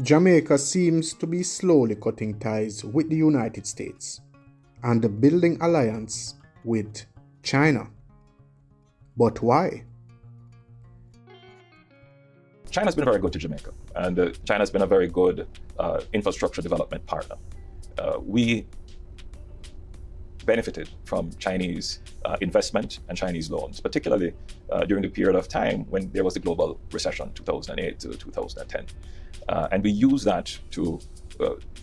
Jamaica seems to be slowly cutting ties with the United States and building alliance with China. But why? China's been very good to Jamaica, and China's been a very good infrastructure development partner. We benefited from Chinese investment and Chinese loans, particularly during the period of time when there was the global recession, 2008 to 2010. And we used that to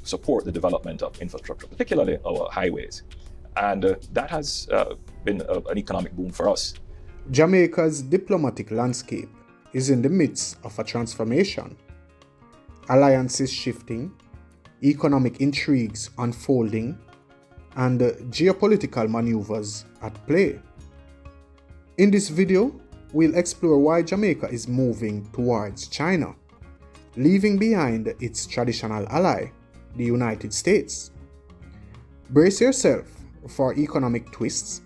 support the development of infrastructure, particularly our highways. And that has been an economic boom for us. Jamaica's diplomatic landscape is in the midst of a transformation. Alliances shifting, economic intrigues unfolding, and geopolitical maneuvers at play. In this video, we'll explore why Jamaica is moving towards China, leaving behind its traditional ally, the United States. Brace yourself for economic twists,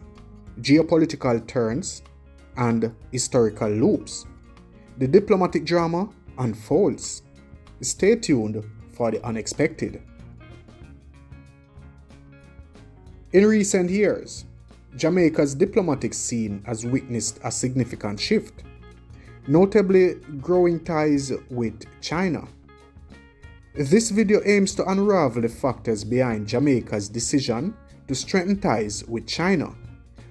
geopolitical turns, and historical loops. The diplomatic drama unfolds. Stay tuned for the unexpected. In recent years, Jamaica's diplomatic scene has witnessed a significant shift, notably growing ties with China. This video aims to unravel the factors behind Jamaica's decision to strengthen ties with China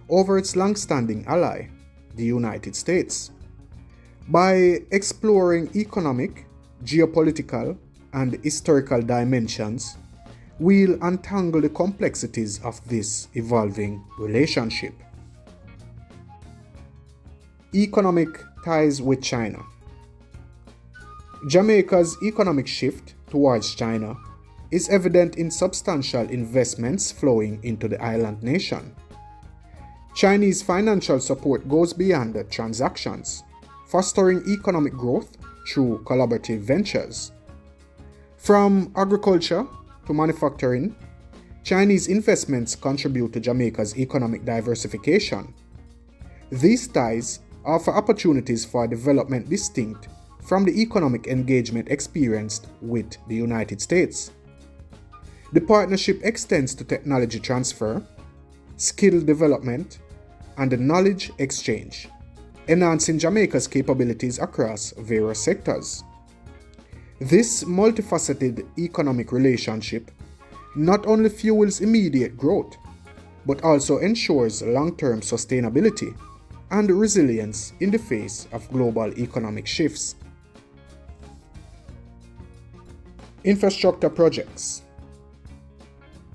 over its long-standing ally, the United States. By exploring economic, geopolitical, and historical dimensions, we'll untangle the complexities of this evolving relationship. Economic ties with China. Jamaica's economic shift towards China is evident in substantial investments flowing into the island nation. Chinese financial support goes beyond the transactions, fostering economic growth through collaborative ventures. From agriculture to manufacturing, Chinese investments contribute to Jamaica's economic diversification. These ties offer opportunities for development distinct from the economic engagement experienced with the United States. The partnership extends to technology transfer, skill development, and knowledge exchange, enhancing Jamaica's capabilities across various sectors. This multifaceted economic relationship not only fuels immediate growth, but also ensures long-term sustainability and resilience in the face of global economic shifts. Infrastructure projects.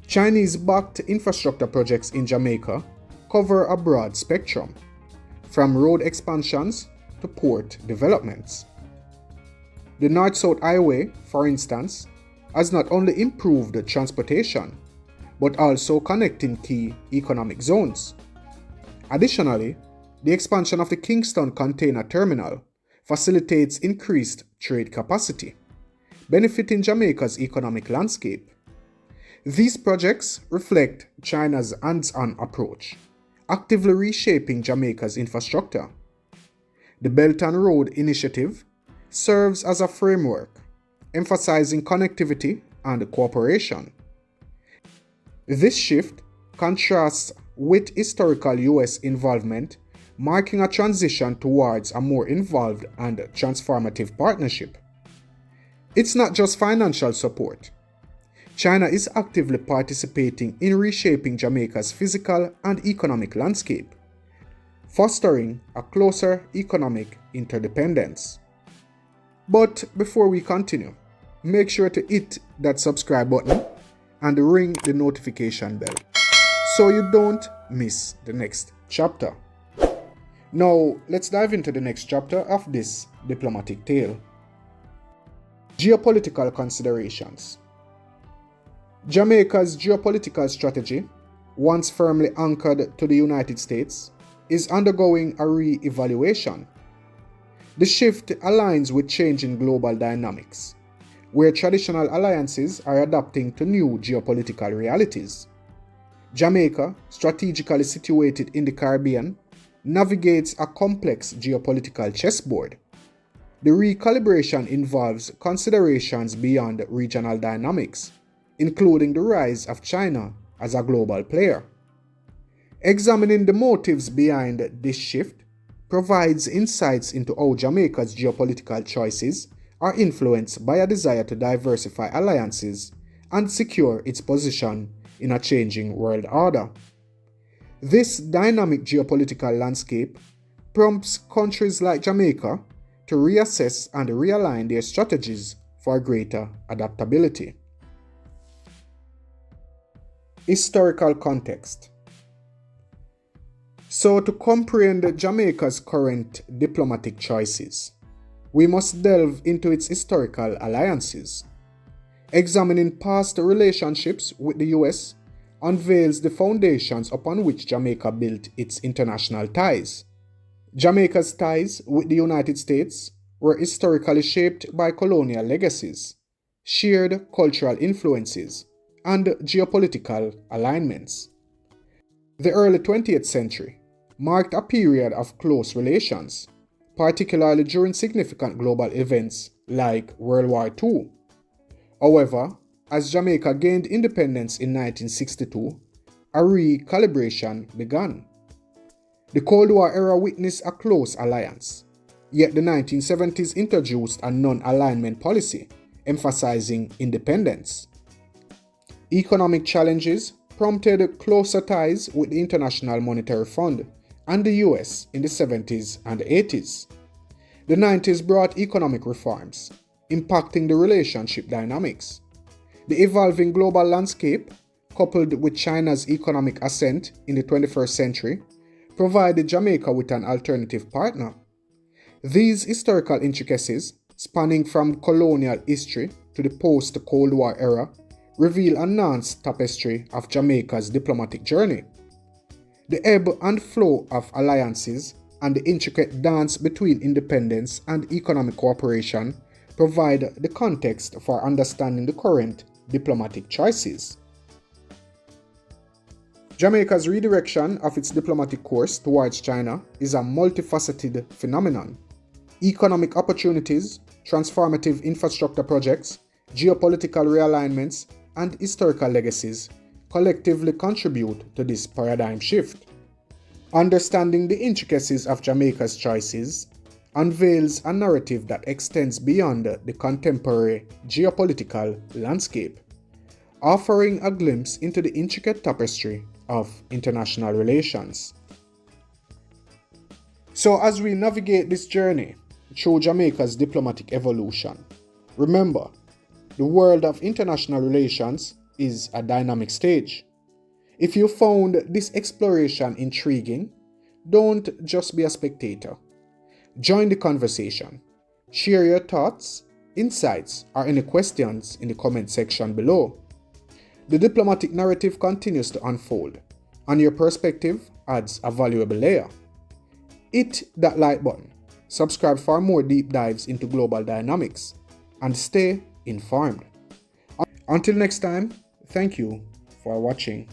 Chinese-backed infrastructure projects in Jamaica cover a broad spectrum, from road expansions to port developments. The North-South Highway, for instance, has not only improved transportation, but also connecting key economic zones. Additionally, the expansion of the Kingston Container Terminal facilitates increased trade capacity, benefiting Jamaica's economic landscape. These projects reflect China's hands-on approach, actively reshaping Jamaica's infrastructure. The Belt and Road Initiative serves as a framework, emphasizing connectivity and cooperation. This shift contrasts with historical US involvement, marking a transition towards a more involved and transformative partnership. It's not just financial support. China is actively participating in reshaping Jamaica's physical and economic landscape, fostering a closer economic interdependence. But before we continue, make sure to hit that subscribe button and ring the notification bell so you don't miss the next chapter. Now, let's dive into the next chapter of this diplomatic tale. Geopolitical considerations. Jamaica's geopolitical strategy, once firmly anchored to the United States, is undergoing a re-evaluation. The shift aligns with changing global dynamics, where traditional alliances are adapting to new geopolitical realities. Jamaica, strategically situated in the Caribbean, navigates a complex geopolitical chessboard. The recalibration involves considerations beyond regional dynamics, including the rise of China as a global player. Examining the motives behind this shift provides insights into how Jamaica's geopolitical choices are influenced by a desire to diversify alliances and secure its position in a changing world order. This dynamic geopolitical landscape prompts countries like Jamaica to reassess and realign their strategies for greater adaptability. Historical context. So, to comprehend Jamaica's current diplomatic choices, we must delve into its historical alliances. Examining past relationships with the US unveils the foundations upon which Jamaica built its international ties. Jamaica's ties with the United States were historically shaped by colonial legacies, shared cultural influences, and geopolitical alignments. The early 20th century marked a period of close relations, particularly during significant global events like World War II. However, as Jamaica gained independence in 1962, a recalibration began. The Cold War era witnessed a close alliance, yet the 1970s introduced a non-alignment policy, emphasizing independence. Economic challenges prompted closer ties with the International Monetary Fund and the US in the 70s and 80s. The 90s brought economic reforms, impacting the relationship dynamics. The evolving global landscape, coupled with China's economic ascent in the 21st century, provided Jamaica with an alternative partner. These historical intricacies, spanning from colonial history to the post-Cold War era, reveal a nuanced tapestry of Jamaica's diplomatic journey. The ebb and flow of alliances and the intricate dance between independence and economic cooperation provide the context for understanding the current diplomatic choices. Jamaica's redirection of its diplomatic course towards China is a multifaceted phenomenon. Economic opportunities, transformative infrastructure projects, geopolitical realignments, and historical legacies collectively contribute to this paradigm shift. Understanding the intricacies of Jamaica's choices unveils a narrative that extends beyond the contemporary geopolitical landscape, offering a glimpse into the intricate tapestry of international relations. So, as we navigate this journey through Jamaica's diplomatic evolution, remember, the world of international relations is a dynamic stage. If you found this exploration intriguing, don't just be a spectator. Join the conversation. Share your thoughts, insights, or any questions in the comment section below. The diplomatic narrative continues to unfold, and your perspective adds a valuable layer. Hit that like button, subscribe for more deep dives into global dynamics, and stay informed. Until next time, thank you for watching.